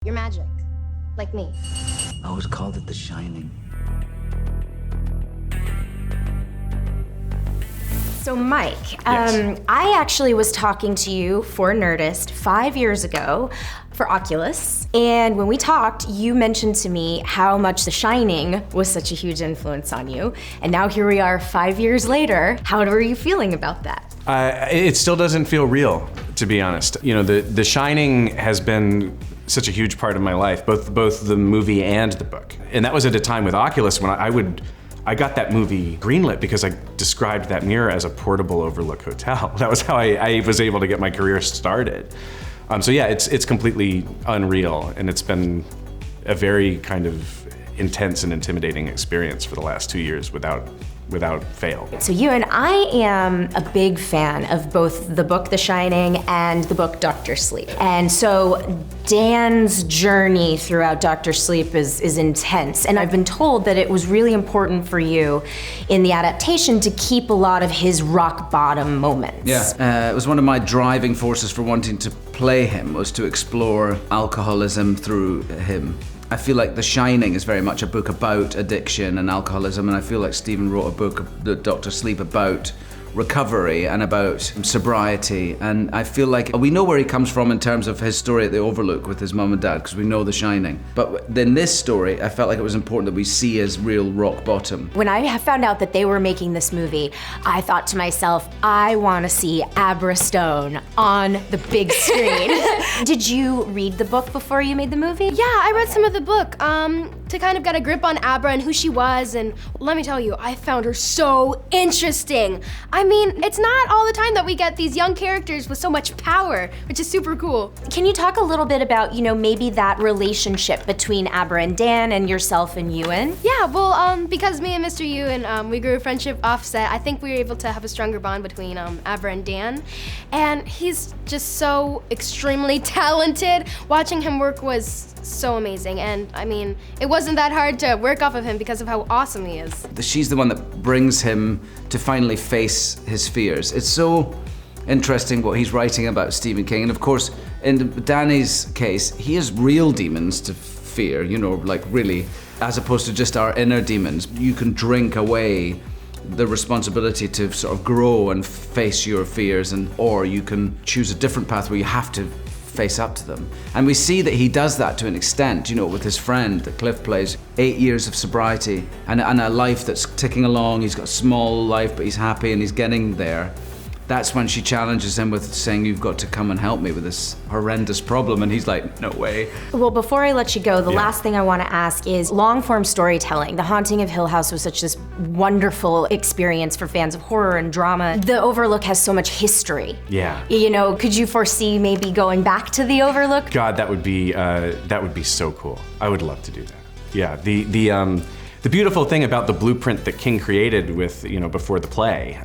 You're magic, like me. I always called it The Shining. So Mike, Yes. I actually was talking to you for Nerdist 5 years ago for Oculus, and when we talked, you mentioned to me how much The Shining was such a huge influence on you, and now here we are 5 years later. How are you feeling about that? It still doesn't feel real, to be honest. You know, The Shining has been such a huge part of my life, both the movie and the book. And that was at a time with Oculus when I got that movie greenlit because I described that mirror as a portable Overlook hotel. That was how I was able to get my career started. So yeah, it's completely unreal, and it's been a very kind of intense and intimidating experience for the last 2 years without fail. So Ewan, I am a big fan of both the book The Shining and the book Dr. Sleep. And so Dan's journey throughout Dr. Sleep is intense. And I've been told that it was really important for you in the adaptation to keep a lot of his rock bottom moments. Yeah, it was one of my driving forces for wanting to play him, was to explore alcoholism through him. I feel like The Shining is very much a book about addiction and alcoholism, and I feel like Stephen wrote a book, Dr. Sleep, about recovery and about sobriety, and I feel like we know where he comes from in terms of his story at the Overlook with his mum and dad, because we know The Shining. But in this story, I felt like it was important that we see his real rock bottom. When I found out that they were making this movie, I thought to myself, I want to see Abra Stone on the big screen. Did you read the book before you made the movie? Yeah, I read some of the book to kind of get a grip on Abra and who she was, and let me tell you, I found her so interesting. I mean, it's not all the time that we get these young characters with so much power, which is super cool. Can you talk a little bit about, maybe that relationship between Abra and Dan and yourself and Ewan? Yeah, well, because me and Mr. Ewan, we grew a friendship offset, I think we were able to have a stronger bond between Abra and Dan. And he's just so extremely talented. Watching him work was so amazing, and I mean, it wasn't that hard to work off of him because of how awesome he is. She's the one that brings him to finally face his fears. It's so interesting what he's writing about Stephen King, and of course, in Danny's case, he has real demons to fear, like really, as opposed to just our inner demons. You can drink away the responsibility to sort of grow and face your fears, or you can choose a different path where you have to face up to them. And we see that he does that to an extent, with his friend that Cliff plays. 8 years of sobriety and a life that's ticking along. He's got a small life, but he's happy and he's getting there. That's when she challenges him with saying, you've got to come and help me with this horrendous problem. And he's like, no way. Well, before I let you go, the last thing I want to ask is long-form storytelling. The Haunting of Hill House was such this wonderful experience for fans of horror and drama. The Overlook has so much history. Yeah. Could you foresee maybe going back to the Overlook? God, that would be so cool. I would love to do that. Yeah, the beautiful thing about the blueprint that King created with, before the play,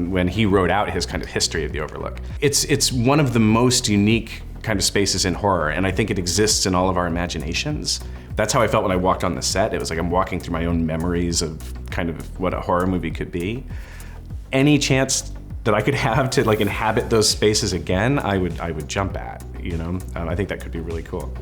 when he wrote out his kind of history of the Overlook, it's one of the most unique kind of spaces in horror, and I think it exists in all of our imaginations. That's how I felt when I walked on the set. It was like I'm walking through my own memories of kind of what a horror movie could be. Any chance that I could have to inhabit those spaces again, I would jump at, I think that could be really cool.